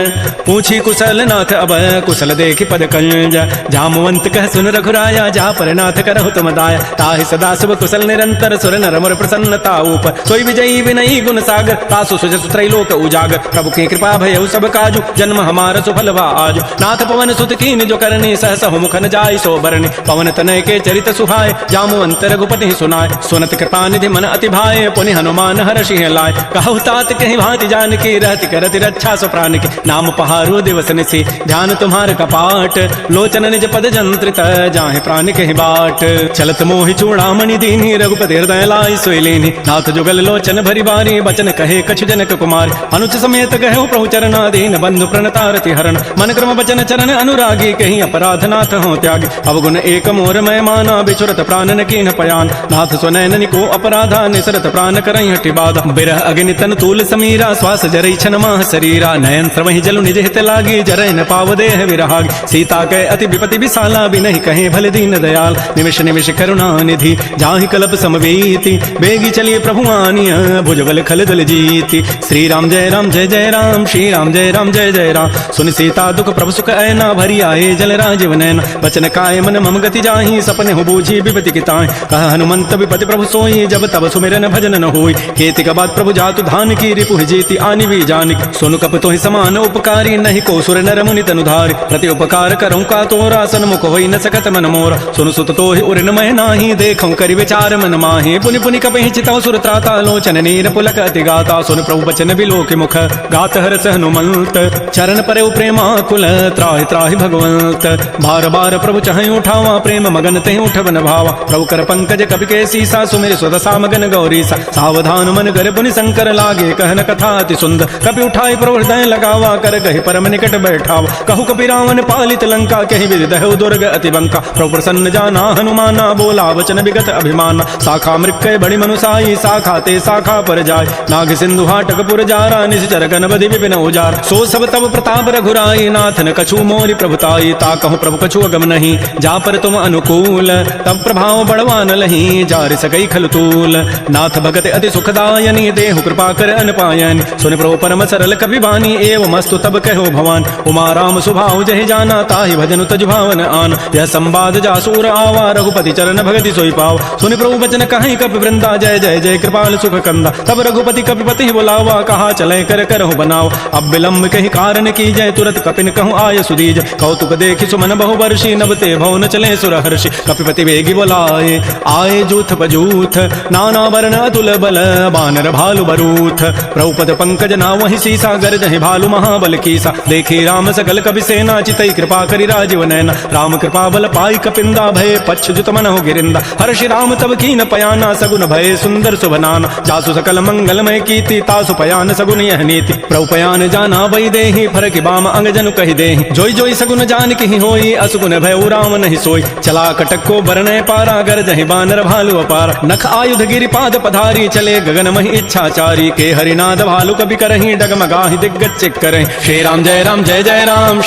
पूछी कुशल नाथ अब कुशल देखी पद कंज जामवंत कह सुन रघुराया जा पर नाथ करहु तुम दाया ताहि सदा शुभ कुशल निरंतर सुर नर मुर प्रसन्नता ऊपर सोई विजयी विनयी गुण सागर तासु सुजसु त्रैलोक उजागर प्रभु की कृपा भयउ सब काजु जन्म हमार सुफल वा आज नाथ पवन सुत कीन जो करनी सहस मुखन जाय सो बरनी पवन तनय के चरित सुहाय जामवंत रघुपति सुनाय सुनत कृपा निधि मन अति भाय पुनि हनुमान हर्षि लाय कहु तात कहीं भांति जान की रहति करति रक्षा सो प्राण की नाम पहारो दिवस निसी ध्यान तुम्हार कपाट लोचन निज पद जंत्रित जाहे प्राण कहीं बाट चलत मोहि चूड़ामणि दीनी रघुपति हृदय लाय सोई लेनी नाथ जुगल लोचन भरी बारी बचन कहे कछु जनक कुमार अनुच समेत कहो प्रभु चरणाधीन बंधु प्रणतारति हरण मन क्रम बचन चरण अनुरागी कहीं अपराध नाथ हो त्यागी अवगुण एक मोर मैं माना बिचुरत प्राण न कीन पयान नाथ सुनैन को अपराधा निसरत प्राण करई हटि बाधा बिरह अग्नि तन तूल समीरा श्वास जरई छन माह शरीरा नयन श्रवहि जलु निज हित लागी जरय न पाव देह विरहाग सीता के अति विपति विशाला बिनहि कहे भल दीन दयाल निमिष निमिष करुणा निधि जाहि कल्प समवेति बेगी चलिए प्रभु आनिय भुजबल खल दल जीति श्री राम जय राम श्री राम जय जय राम सुन सीता दुख प्रभु सुख ऐना भरी आए जल राजीव नैना बचन काय मन मम गति जाहि सपने हो बूझी विपति की ताहि कह हनुमंत विपति प्रभु सोई जब तब सुमिरन भजन न होई खेती का बात प्रभु जातु धान की रिपु जीति आनि भी जानि सोनु कप तो समान उपकारी नहीं को सुर नर मुनि तनुधारि प्रति उपकार करऊँ का तोरा सन्मुख होई न सकत मन मोरा सुनु सुत तो उरिन मह नाही देखऊँ करि विचार मन माहि पुनि पुनि कपहि चितौ सुर त्राता लोचन नीर पुलक अति गाता सुन प्रभु बचन बिलोक मुख गात हरस हनुमंत चरण परे प्रेमा कुल त्राहि त्राहि भगवंत बार बार प्रभु चहै उठावा प्रेम मगन तहि उठवन भावा प्रभु कर पंकज कपि के सीसा सुमिर स्वदसा मगन गौरी सा सावधान मन कर पुनि शंकर लागे कहन कथा अति सुंदर कपि उठाई प्रभु हृदय लगावा कर कहि परम निकट बैठावा कहु कपि रावण पालित लंका कहि विदहु दुर्ग अति बंका प्रभु प्रसन्न जाना हनुमाना बोला वचन विगत अभिमान शाखा मृक्कय बड़ि मनुसाई शाखा ते शाखा पर जाय नाग सिंधु हाटक पुर जारा निश्चर गण बधि विपिन उजार सो सब तब प्रताप रघुराई नाथ न कछु मोरि प्रभुताई ता कहूँ प्रभु कछु अगम नहीं जा पर तुम अनुकूल तब प्रभाव बड़वान लही जार सकई खलतूल नाथ भगत अति सुखदायनी देहु कृपा कर अनपायन सुन प्रभु परम सरल कवि बानी एवं मस्तु तब कहो भवान उमा राम सुभाव जहि जाना ताहि भजन तज भावन आन यह संवाद जासूर आवा रघुपति चरण भगति सोई पाव सुन प्रभु बचन कहीं कपि वृंदा जय जय जय कृपाल सुख कंदा तब रघुपति कपिपति बुलावा कहा चले कर करहु बनाओ अब विलंब कहीं कारण की जय तुरत कपिन कहूँ आय सुदीज कौतुक देखि सुमन बहु वर्षी नबते भवन चले सुर हर्षि कपिपति वेगी बोलाए आए जूथ बजूथ नाना वर्ण अतुल बल बानर भालु बरूथ प्रभुपद पंकज ना वही सीसा गर्जहि भालु महाबल कीसा देखी राम सकल कपि सेना चितई कृपा करि राजीव नैना राम कृपा बल पाई कपिंदा भय पच्छ जुत मन हो गिरिंदा हर्षि राम तब कीन पयाना सगुन भय सुंदर सुभनाना जासु सकल मंगलमय कीर्ति तासु पयान सगुन यह नीति प्रभु पयान जाना वही देहि फरकि बाम अंग जनु कहि देहि जोई जोई सगुन जान की होई असुगुन भय राम नहीं सोई चला कटक को बरने पारा गरजहि बानर भालु अपार नख आयुध गिरि पाद पधारी चले गगन महि इच्छाचारी के हरिनाद भालु कभी करहि डगमगाहि दिग्गज चिक करहि श्री राम जय राम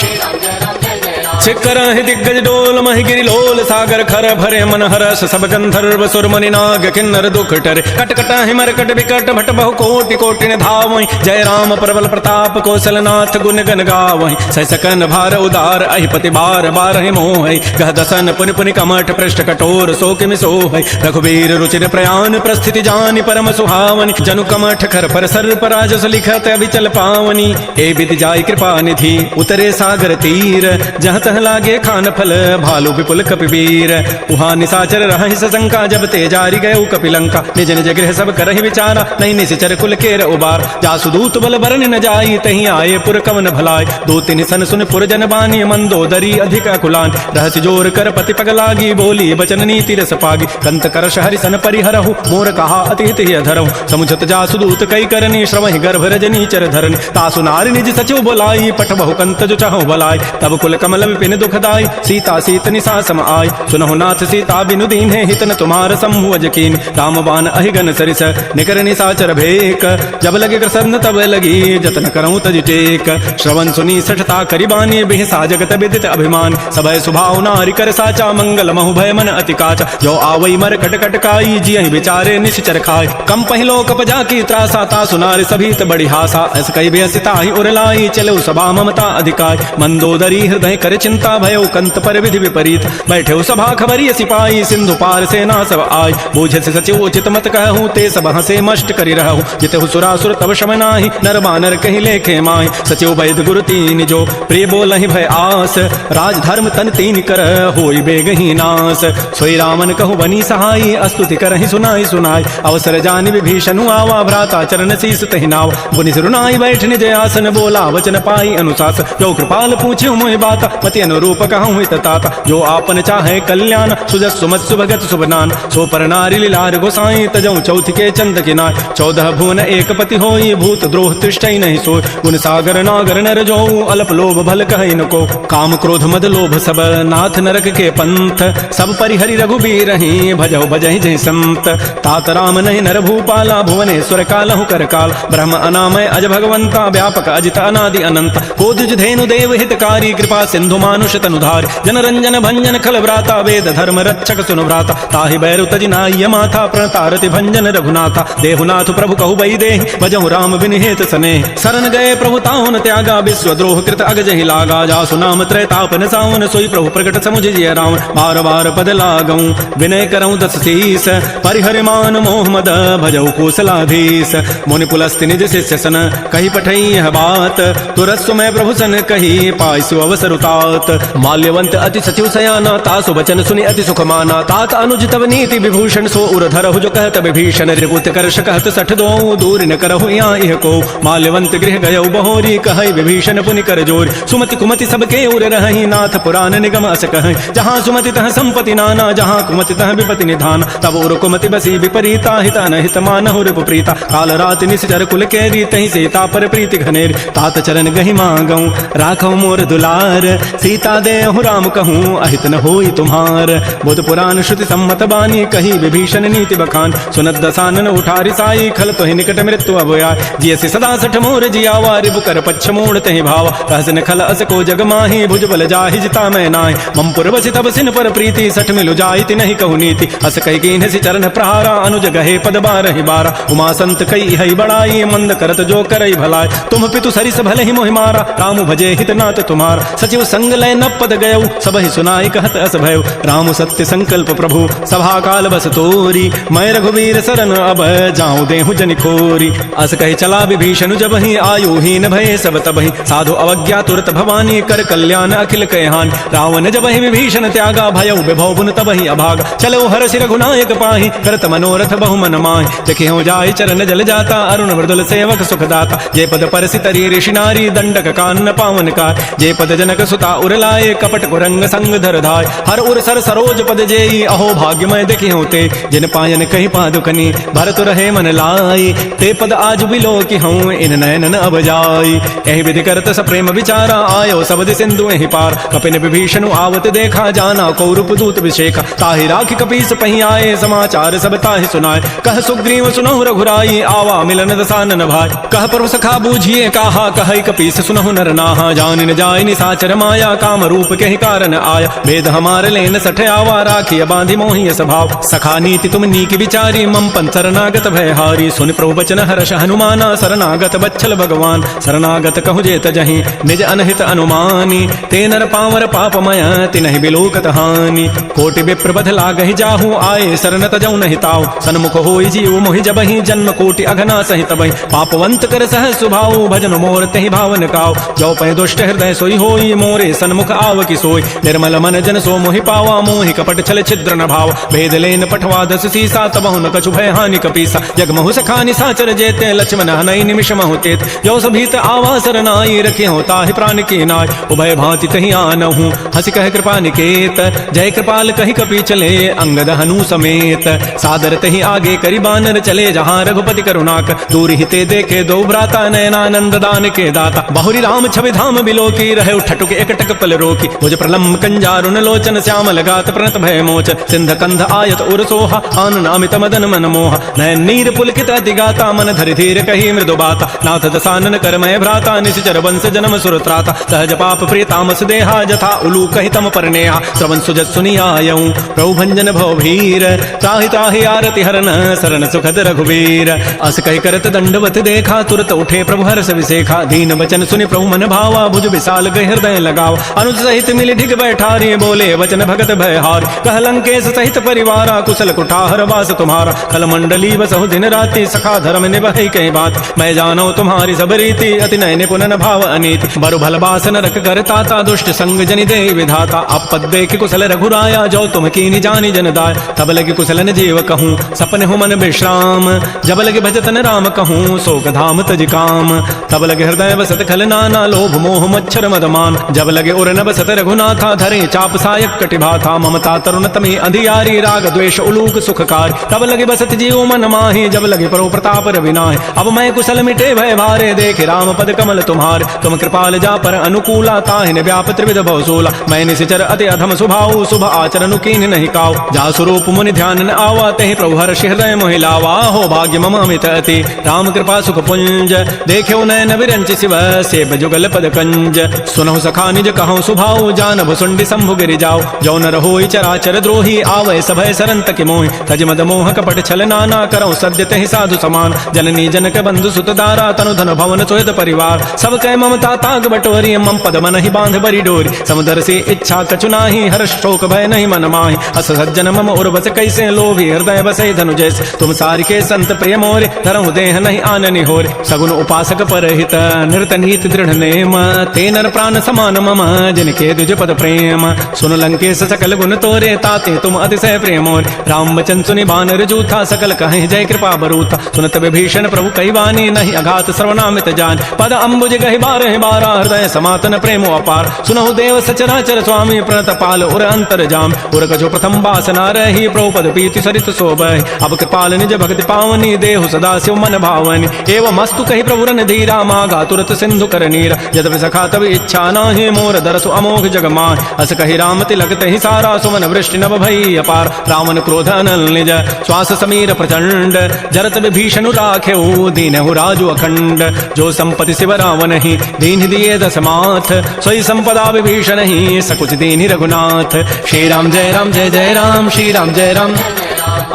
चिक्कर दिग्गज डोल महिगिरि लोल सागर खर भरे मन हरस सब गंधर्व सुर मुनि नाग किन्नर दुख टरे कट कट हिमर कट विकट भट बहु कोटि कोटि धावहि जय राम प्रबल प्रताप कौशलनाथ गुण गन गावहि सह सकन भार उदार अहिपति बार बार मोहि गह दसन पुनि पुनि कमठ पृष्ठ कठोर शोक सोहि रघुवीर रुचिर प्रयाण प्रस्थिति जानि परम सुहावनि जनु कमठ खर पर सर पराजस लिखत अभिचल पावनी ए विधि जाय कृपा निधि उतरे सागर तीर जहाँ तह लागे खान फल भालू विपुल कपिवीर। उहाँ निशाचर रहि सशंका जब ते जारी गए कपिलंका। निज निज गृह सब करहि विचारा नहीं निशिचर कुल केर उबार। जासु दूत बल बरन न जाई तहीं आए पुर कवन भलाई। दो तीन सन सुन पुर जन बानी मंदोदरी अधिक कुलान। रहस्य जोर कर पति पग लागी बोली बचन नीति रस पागी। कंत कर शहरि सन परिहरहु मोर कहा अति हित धरहु। समुझत जासु दूत कई करनी श्रवहि गर्भ रजनी चर धरनी। तासु नारी निज सचिव बोलाई पठ बहु कंत जो चाहु बलाई। तब कुल कमल विपिन दुखदाई सीता सीत निशा सम आई। सुनहु नाथ सीता बिनु दीन्हे हितन तुम्हार समूह यकीन। रामबान अहिगन सरिस निकर निशाचर भेक। जब लगे प्रसन्न तब लगी जतन करऊं तज टेक। श्रवण सुनी सठता करिबानी बिहसा जगत विदित अभिमान। सबय सुभाव नारी कर साचा मंगल महु भय मन अति काचा। जो आवई मर कट कटकाई जियहि विचारे निश्चर खाय। कम पहिलो कपजा की त्रासा तासु नारी सभीत बड़ी हासा। अस कई बेसिता ही उरलाई चलो सभा ममता अधिकाय। मंदोदरी हृदय कर चिंता भयो कंत पर विधि विपरीत। बैठे सभा खबरी सिपाही सिंधु पार सेना सब आय। बूझे से सचिव उचित मत कहूँ ते सब हंसे मष्ट करी रहूँ। जितहु सुरासुर तब शम नाही नर बानर कहीं लेखे माय। सचिव वैद गुरु तीन जो प्रिय बोलहि भय आस। राज धर्म तन तीन कर होई बेगही नास। सोई रामन कहु बनी सहाई अस्तुति करहि सुनाई सुनाई। अवसर जानि विभीषणु आवा भ्राता चरण शीस तहि नाव। पुनि सिरुनाई बैठ निज आसन बोला वचन पाई अनुशास। जो कृपाल पूछ्यु मोहि बाता मति अनुरूप कहूँ हित ताता। जो आपन चाहे कल्याण सुजस सुमत सुभगत सुबनान। सो पर नारी लीलार गोसाई तजऊ चौथ के चंद किनाय। 14 भुवन एक पति होई भूत द्रोह तिष्ठई नहीं सोय। गुण सागर नागर नर जो अल्प लोभ भल कहै न को। काम क्रोध मद लोभ सब नाथ नरक के पंथ। सब परिहरि रघुबीर ही भजौ भजहि जहि संत। तात राम नहीं नर भूपाला भुवनेश्वर कालहु कर काल। ब्रह्म अनामय अज भगवंता व्यापक अजित अनादि अनंत। कोदिज धेनु देव हितकारी कृपा सिंधु मानुष तनुधार। जन रंजन भंजन खल व्राता वेद धर्म रक्षक सुनु भ्राता। ताहि बैरु तजि नाय माथा प्रणतारति भंजन रघुनाथा। देहुनाथ प्रभु कहु बई देहि भजहु राम बिनिहेत सने। शरण गए प्रभु ताहुन त्यागा विश्व द्रोह कृत अगजहि लागा। जासु नाम त्रैतापन सावन सोई प्रभु प्रगट समुझ जिय राम। बार बार पद लागऊं विनय करऊं 10 शीस। परिहरि मान मोह मद भजहु कोसलाधीश। मुनि पुलस्ति निज शिष्य सन कही पठई यह बात। तुरस्सु मैं प्रभु सन कही पाइसु अवसर उतात। माल्यवंत अति सचिव सयाना तासु वचन सुनि अति सुख माना। तात अनुज तव नीति विभूषण सो उर धरहु जो कहत विभीषण। रिपुत कर्ष कहत सठ दो दूर न करहु यहाँ इह को। माल्यवंत गृह गयौ बहोरी कहै विभीषण पुनि कर जोर। सुमति कुमति सबके उर रहहि नाथ पुराण निगम अस कहै। जहाँ सुमति तह संपति नाना जहाँ कुमति तह विपति निधान। तब उर कुमति बसी विपरीता हित अनहित मानहु रिपु प्रीता। काल रात निश्चर कुल केरी तहि सीता पर प्रीति घनेरी। तात चरण गहि मांगऊं राखौ मोर दुलार। सीता देहु राम कहूँ अहित न होई तुम्हार। बुध पुराण श्रुति सम्मत बानी कही विभीषण नीति बखान। सुनत दसानन उठारि साई खल तोहि निकट मृत्यु अब आय। जियसि सदा सठ मोर जियावा रिबु कर पच्छ मोड़ तहि भावा। रहसन खल अस को जग माही भुज बल जाहि जिता मैं नाय। मम पुर बसि तब सिन पर प्रीति सठ मिलु जाइति नहीं कहु नीति। अस कहि कीन्हसि चरण प्रहारा अनुज गहे पद बारहि बारा। उमा संत कई हई बड़ाई मंद करत जो करई भलाई। तुम पितु सरिस भले ही मोहि मारा राम भजे हित नाथ तुम्हारा। सचिव संग लय न पद गयऊ सबहि सुनाई कहत अस भयउ। राम सत्य संकल्प प्रभु सभा काल बस तोरी। मैं रघुवीर शरण अब जाऊं देहु जनि खोरी। अस कहि चला विभीषण जबहि आयु हीन भय सब तबहि। साधु अवज्ञा तुरत भवानी कर कल्याण अखिल कहान। रावण जबहि विभीषण त्यागा भयउ विभव पुन तबहि अभाग। चलो हरषि रघुनायक पाहि करत मनोरथ बहु मन माहि। जखिहु जाय चरण जल जाता अरुण मृदुल सेवक सुखदाता। जे पद परसि तरी ऋषि नारी दंडक कान पावन कार। जे पद जनक सुता उरलाए कपट कुरंग संग धर धाय। हर उर सर सरोज पद जेई अहो भाग्यमय देखि होते। जिन पायन कही पादुकनी भरत रहे मन लाई। ते पद आज बिलो की हूँ इन नयनन अब जाई। एहि विधि करत स प्रेम विचारा आयो सबदि सिंधु एहि पार। कपिन विभीषण आवत देखा जाना कौरूप दूत विषेका। ताहि राखि कपीस पहि आए समाचार सब ताहि सुनाए। कह सुग्रीव सुनहु रघुराई आवा मिलन दसानन भाई। कह प्रभु सखा बूझिए काहा कहै कपीस सुनहु नर नाहा। जान न जाय निसाचर माया काम रूप के कारण आया। भेद हमार लेन सठ आवा राखिय बांधि मोहि स्वभाव। सखा नीति तुम नीक विचारी मम पन शरणागत भयहारी। सुन प्रभु बचन हर्ष हनुमाना शरणागत बच्छल भगवान। शरणागत कहु जेत जहि निज अनहित अनुमानी। ते नर पावर पापमय तिनहि बिलोकत हानि। कोटि विप्र बध लागहि जाहु आए शरण तजौ नहि ताऊ। सन्मुख होई जीव मोहि जबहि जन्म कोटि अघना सहित बहि। पापवंत कर सह सुभाऊ भजन मोर तहि भावन काऊ। जो पै दुष्ट हृदय सोई होई मोरे सन्मुख आव की सोय निर्मल मन जन सो मोहि पावा मोहि कपट छल छिद्र न भाव भेद लेन पठवा दस सीसा तबहु न कछु भय हानि कपीसा जगमहु सखानि साचर जेते लक्ष्मण हनई निमिष महु तेत जो सभीत आवासर नाई रखे होता ही प्राण की नाय उभय भांति तहि आनहु हसी कह कृपा निकेत जय कृपाल कहि कपि चले अंगद हनु समेत सादर तहि आगे करि बानर चले जहाँ रघुपति करुणाक दूर हिते देखे दो भ्राता नयनानंद दान के दाता बहुरी राम छवि धाम बिलो की रहे ठटुक एकटक पल रोकी भुज प्रलम्ब कंजारुन लोचन श्याम लगात प्रणत भय मोचन सिंध कंध आयत उर सोहा आनन अमित मदन मन मोहा नयन नीर पुलकित अतिगाता मन धरि धीर कही मृदु बाता नाथ दसानन करमय भ्राता निश्चर वंश जन्म सुर त्राता सहज पाप प्रिय तामस देहा जथा उलू कहि तम परनेहा श्रवण सुजत सुनियायऊं प्रभु भंजन भव भीर त्राहि त्राहि आरति हरन शरण सुखद रघुवीर अस कहि करत दंडवत देखा तुरत उठे प्रभु हर्ष विसेखा दीन वचन सुनि प्रभु मन भावा भुज विशाल गहि हृदय लगावा अनुज सहित मिलि ढिग बैठारी बोले वचन भगत भयहार कह लंकेश सहित परिवारा कुशल कुठार वास तुम्हारा कल मंडली बसहु दिन राति सखा धर्म निभहि कहीं बात मैं जानो तुम्हारी सब रीति अति नय निपुण भाव अनीति बरु भल बास नरक करताता दुष्ट संग जनि दे विधाता आपद देख कुशल रघुराया जो तुम कीनि जानि जन दाय तब लगे कुशलन जीव कहूँ सपने हो मन विश्राम जब लगे भजतन राम कहूँ शोक धाम तज काम तब लगे हृदय बसत खल नाना लोभ मोह मच्छर मदमान जब लगे उर न बसत रघुनाथा धरे चाप सायक कटिभाथा ममता तरुण तमी अधियारी राग द्वेष उलूक सुखकार तब लगे बसत जीव मन माहि जब लगे परो प्रताप रविनाहि अब मैं कुशल मिटे भय भारे देखे राम पद कमल तुम्हार तुम कृपाल जा पर अनुकूला ताहिन व्याप त्रिविध भवसूला मैं निशिचर अति अधम स्वभाव शुभ आचरण कीन नहीं काव जा स्वरूप मुनि ध्यान न आवा तहि प्रभु हर्ष हृदय मोहि लावा हो भाग्य मम अमित अति राम कृपा सुख पुंज देख्यो नयन विरंच शिव सेब जुगल पद कंज सुनहु सखा निज कहूँ सुभाव जान भुसुंडी शंभु गिरि जाओ जो न रहोई चराचर द्रोही आवै सभय सरंत के मोहि तज मद मोह कपट छल नाना करौ सद्य तहि साधु समान जननी जनक बंधु सुत दारा तनु धन भवन सोयत परिवार सब कै ममता ताग बटोरी मम पद मन ही बांध बरी डोरी समुदर से इच्छा कछु नाही हर्ष शोक भय नहीं मन माहि अस सज्जन मम उर्वस कैसे लोभी हृदय बसै धनु जैसे तुम सारिके संत प्रिय मोरे धरहु देह नहीं आननि होरे सगुन उपासक परहित नृत नीति दृढ़ नेम ते नर प्राण समान मम जिनके द्विज पद प्रेम सुन लंकेश सकल गुण तोरे ताते तुम अतिशय प्रेमोर राम वचन सुनि बानर जूथा सकल कहि जय कृपा बरूथा सुनत विभीषण प्रभु कहि वानी नहीं अघात सर्वनामित जान पद अम्बुज गहि बारहि बारा हृदय समातन प्रेमो अपार सुनहु देव सचराचर स्वामी प्रणत पाल उर अंतर जाम उर कछो प्रथम वासना रही प्रभु पद पीति सरित शोभहि अब कृपाल निज भक्ति पावनी देहु सदा शिव मन भावनी एवं मस्तु कहि प्रभु रन धीरा मागा तुरत सिंधु कर नीरा यद्यपि सखा तब इच्छा नाहि मोर दरसु अमोघ जग मान अस कहि राम तिलक तहि सारा सुमन वृष्टि नभ भई अपार रावण क्रोध अनल निज श्वास समीर प्रचंड जरत विभीषण राखेऊ दीनहु राजु अखंड जो संपति शिव रावण ही दीन दिए दस माथ सोई संपदा विभीषण ही सकुच दीन रघुनाथ श्री राम जय जय राम श्री राम जय राम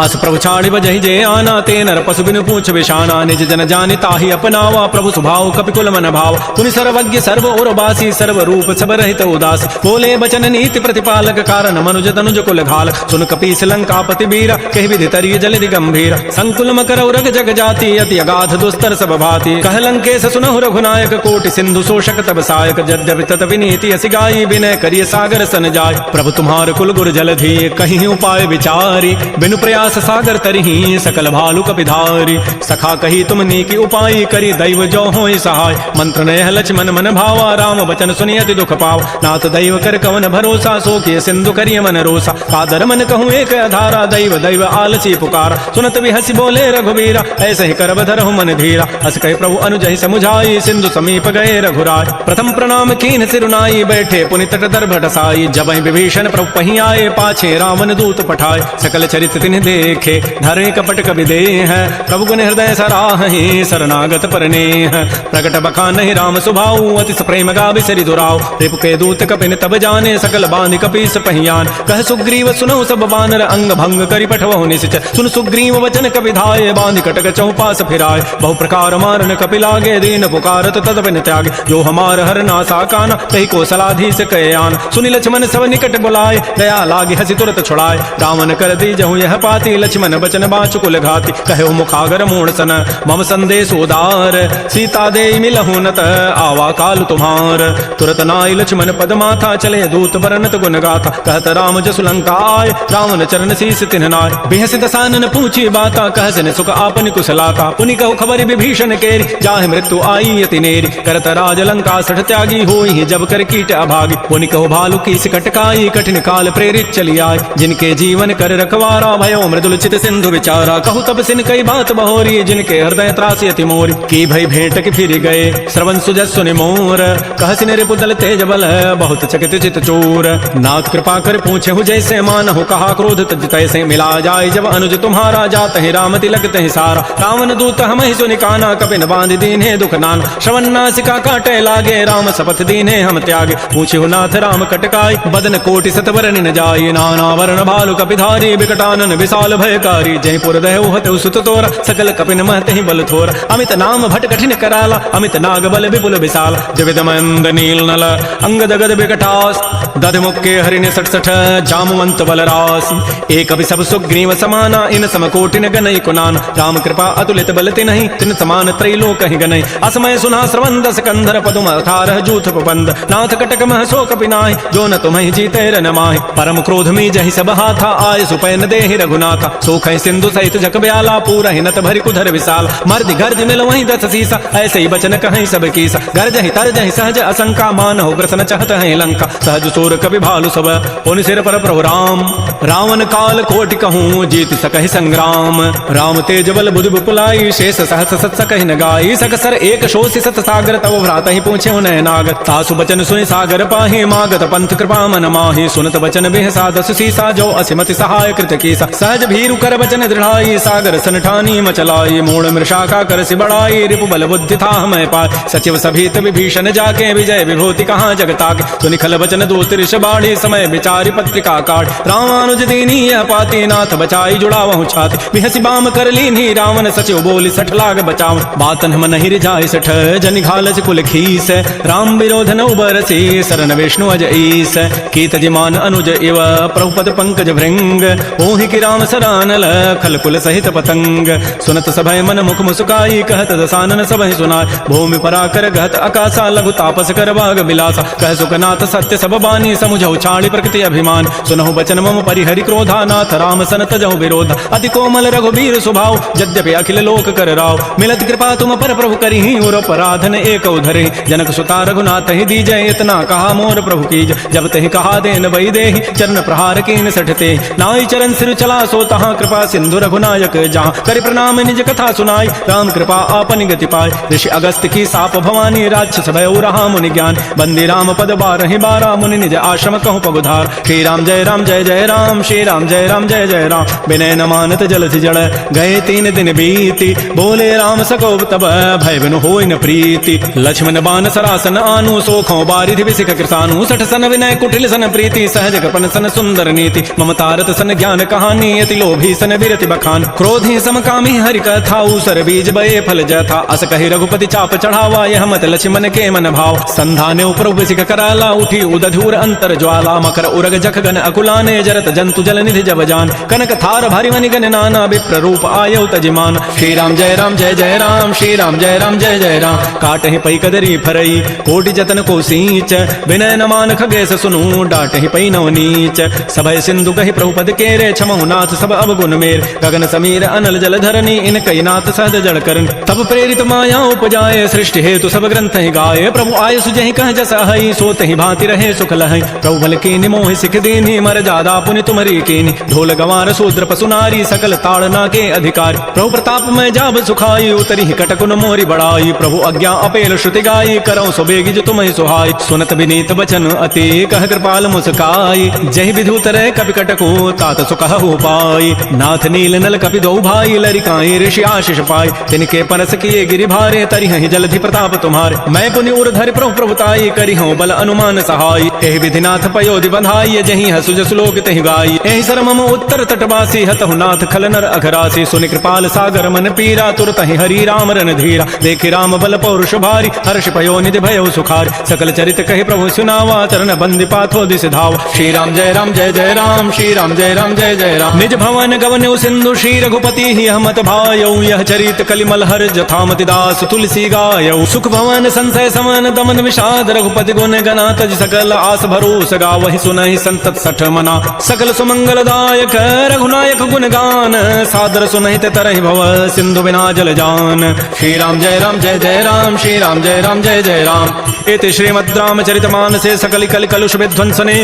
अस प्रभु छाड़ी बजहि जय आना ते नर पशु बिनु पूछ विषाना निज जन जानि ताहि अपनावा प्रभु स्वभाव कपिकुल मन भाव पुनि सर्वज्ञ सर्व उर्वासी सर्व रूप सब रहित उदास बोले बचन नीति प्रतिपालक कारण मनुज तनुज कुल घाल सुन कपीस लंकापति वीर कहि विधि तरिय जल गंभीर संकुल मकर उरग जग जाति अति अगाध दुस्तर सब भाति कह लंकेश सुनहु रघुनायक कोटि सिंधु शोषक तब सायक यद्यपि तत विनीति असि गाई विनय करिय सागर सन जाय प्रभु तुम्हार कुल गुर जलधि कहीं उपाय विचारी बिनु प्रयास सागर तरही सकल भालु कपिधारी सखा कही तुम नीकी उपाय करी दैव जो होई सहाय मंत्र नयह लक्ष्मण मन भावा राम वचन सुनि अति दुख पाव नाथ दैव कर कवन भरोसा सो किय सिंधु करिय मन रोसा कादर मन कहूँ एक अधारा दैव दैव आलसी पुकारा सुनत विहसी बोले रघुवीरा ऐसे ही कर धरहु मन धीरा अस कहि प्रभु अनुजहि समुझाई सिंधु समीप गए रघुराय प्रथम प्रणाम कीन सिरुनाई बैठे पुनि तट दर भटसाई जब विभीषण प्रभु पही आए पाछे रावण दूत पठाए सकल चरित तिन्हि देखे धरे कपट कवि देह प्रभु गुण हृदय सराहि शरणागत परनेह प्रकट बखान ही राम सुभाऊ अति प्रेम गावि सरि दुराव रिपु के दूत कपिन तब जाने सकल बांधि कपीस पहियान कह सुग्रीव सुनहु सब बानर अंग भंग करि पठवहु निश्चय सुन सुग्रीव वचन कपि धाये बांधि कटक चौपास फिराय बहु प्रकार मारन कपि लागे दीन पुकारत तदपिन त्यागे जो हमार हर नासा कान तहि कौशलाधीश कयान सुनि लक्ष्मण सब निकट बुलाए दया लागे हसी तुरत छुड़ाए रावण कर दी जहु यह पास भांति लक्ष्मण बचन बाचु कुल घाति कहो मुखागर मूण सन मम संदेश उदार सीता दे मिलहु नत आवा काल तुम्हार तुरत नाय लक्ष्मण पद माथा चले दूत बरनत गुण गाथा कहत राम जसु लंका आय रावण चरण शीस तिन्ह नाय बिहस दसानन पूछी बाता कहसन सुख आपन कुशलाता पुनि कहु खबर विभीषण केरी जाहि मृत्यु आई यति नेरी करत राज लंका सठ त्यागी होई जब कर कीट अभागी पुनि कहु भालु की कटकाई कठिन काल प्रेरित चली आय जिनके जीवन कर रखवारा भयो मृदुल चित सिंधु विचारा कहु तब सिन कई बात बहोरी जिनके हृदय त्रासी अति मोरी की भई भेंट के फिर गए श्रवण सुजस सुनि मोर कहसिन रिपुदल तेज बल बहुत चकित चित चोर नाथ कृपा कर पूछे हु जैसे मानहु कहा क्रोध तज तैसे मिला जाय जब अनुज तुम्हारा जात है राम तिलक तहि सारा रावण दूत हम ही सुनि काना कपिन बांध दीन्हे दुख नान श्रवण नासिका काटे लागे राम शपथ दीन्हे हम त्यागे पूछे नाथ राम कटकाई बदन कोटि सतवर न जाय नाना वर्ण भालु कपिधारी विकटानन विशाल भयकारी जयपुर दहु हतु सुत तोरा सकल कपिन महत ही बल थोर अमित नाम भट कठिन कराला अमित नाग बल विपुल विशाल जविद मंद नील नल अंगद गद विकटास दध मुक्के हरिण सठ सठ जामवंत बलरास एक अभि सब सुग्रीव समाना इन समकोटिन गनई कुनान राम कृपा अतुलित बलति नहीं तिन समान त्रैलोक ही गनई असमय सुना श्रवण दस कंधर पदुम अठारह जूथ पबंद नाथ कटक मह सो कपिनाहि जो न तुम्हि जीते रन माहि परम क्रोध में जहि सब हाथा आय सुपैन देहि रघुनाथा सोख सिंधु सहित जक ब्याला पूरा हिनत भरि कुधर विशाल मर्द गर्ज मिल वहीं दस सीसा ऐसे ही बचन कहीं सब कीसा गर्ज ही तरज ही सहज असंका मान हो ग्रसन चहत है लंका सहज सूर कवि भालु सब उन सिर पर प्रभु राम रावण काल कोटि कहूँ जीत सकहि संग्राम राम तेज बल बुधि विपुलाई शेष सहस सत सकहि न गाई सकसर एक शोषि सत सागर तव भ्रात ही पूछे उन्हें नाग तासु बचन सुनि सागर पाहि मागत पंथ कृपा मन माहि सुनत बचन बिहसा दस सीसा जो असिमति सहाय कृत कीसा सहज भीरु कर बचन दृढ़ाई सागर सन ठानी मचलाई मूड मृषा का कर सि बढ़ाई रिपु बल बुद्धि था मैं पाय सचिव सभीत विभीषण जाके विजय विभूति कहाँ जगताके सुनिखल बचन दूत ऋष बाढ़ी समय विचारी पत्रिका काट रामानुज दीनी यह पाती नाथ बचाई जुड़ा वहु छाती बिहसी बाम कर लीनी रावण सचिव बोली सठ लाग बचाव बातन हम नहीं रिझाई सठ जनि घालस कुल खीस राम विरोध न उबरसी शरण विष्णु अज ईस कीत जिमान अनुज इव प्रभुपद पंकज भृंग ओहि की राम सरानल खल कुल सहित पतंग सुनत सभय मन मुख मुस्काई कहत दसानन सभय सुनाय भूमि पराकर गहत आकाशा लघु तापस कर बाग बिलासा कह सुखनाथ सत्य सब बानी समुझौ छाड़ी प्रकृति अभिमान सुनहु बचन मम परिहरि क्रोधा नाथ राम सन तजहु विरोध अति कोमल रघुबीर स्वभाव यद्यपि अखिल लोक कर राव मिलत कृपा तुम पर प्रभु करिहि और अपराधन एक उधरे जनक सुता रघुनाथ ही दीजय इतना कहा मोर प्रभु कीज जब तहि कहा देन वही देहि चरण प्रहार कीन सठते नाई चरण सिर चला सो तहाँ कृपा सिंधु रघुनायक जहाँ करि प्रणाम निज कथा सुनाई राम कृपा आपन गति पाय ऋषि अगस्त की साप भवानी राक्षस भय रहा मुनि ज्ञान बंदी राम पद बारहि बारा मुनि निज आश्रम कहूँ पगुधार श्री राम जय राम जय जय राम श्री राम जय राम जय जय राम विनय न मानत जलधि जड़ गए 3 दिन बीती बोले राम सकोब तब भय बिनु होय न प्रीति लक्ष्मण बान सरासन आनु सोखों बारिधि विसिख कृसानु सठ सन विनय कुटिल सन प्रीति सहज कृपन सन सुंदर नीति ममतारत सन ज्ञान कहानी अति लोभी सन विरति बखान क्रोधी समकामी हरि कथा सर बीज बये फल जथा अस कहि रघुपति चाप चढ़ावा यह मत लक्ष्मण के मन भाव संधाने प्रभु सिख कराला उठी उदधूर अंतर ज्वाला मकर उरग जख गन अकुलाने जरत जंतु जल निधि जब जान कनक थार भारी मनि गन नाना विप्र रूप आयो तजिमान श्री राम जय राम जय जय राम श्री राम जय राम जय जय राम काटहि पै कदरी फरई कोटि जतन को सींच विनय न मान खगेश सुनु डाटहि पै नव नीच सभय सिंधु कहि प्रभुपद केरे क्षमहु नाथ सब अवगुण मेर गगन समीर अनल जल धरनी इन कई नाथ सहज जड़ करन तब प्रेरित माया उपजाए सृष्टि हेतु सब ग्रंथ ही गाये प्रभु आय सुजहि कह जस हई सोत ही भांति रहे सुख लहई प्रभु बल कीनि मोहि सिख दीन्हि मर जादा पुनि तुमरी कीनि ढोल गवार शूद्र पशु नारी सकल ताड़ना के अधिकारी प्रभु प्रताप में जाब सुखाई उतरी कटकुन मोरी बड़ाई प्रभु आज्ञा अपेल श्रुति गाई करौ सुबेगी जो तुम्हें सुहाई सुनत विनीत बचन अति कह कृपाल मुस्काई जय विधु तरह कपि कटको तात सुखहु पाई नाथ नील नल कपि दो भाई लरिकाई ऋषि आशीष पाई तिनके परस किए गिरि भारे तरिहि जलधि प्रताप तुम्हारे मैं पुनि उर्धरि प्रभु प्रभुताई करिहु बल अनुमान सहाय एहि विधिनाथ पयोधि बंधाई जहि हसु जसु लोक तहि गाई एहि सर मम उत्तर तटवासी हतहु नाथ खल नर अघरासी सुनि कृपाल सागर मन पीरा तुरत ही हरि राम रन धीरा देखि राम बल पौरुष भारी हर्ष पयो निधि भयो सुखार सकल चरित कहि प्रभु सुनावा चरण बंदि पाथो दिस धाव श्री राम जय जय राम श्री राम जय जय राम निज भवन गवनु सिंधु श्री रघुपति ही हमत भायौ यह चरित कलिमल हर जथामति दास तुलसी गायौ सुख भवन संशय समन दमन विषाद रघुपति गुण गना तज सकल आस भरोस गावहि सुनहि संतत सठ मना सकल सुमंगलदायक रघुनायक गुण गान सादर सुनहि ते तरहि भव सिंधु बिना जल जान। श्री राम जय राम जय जय राम श्री राम जय राम जय जय राम। एते श्रीमद् रामचरितमानसे सकल कल कलुष विध्वंसने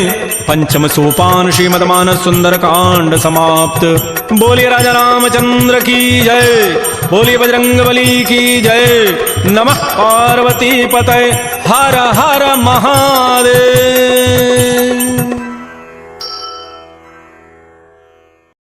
पंचम सोपान श्रीमद् मानस सुंदर कांड समाप्त। बोलिए राजा रामचंद्र की जय, बोलिए बजरंगबली की जय। नमः पार्वती पतये हर हर महादेव।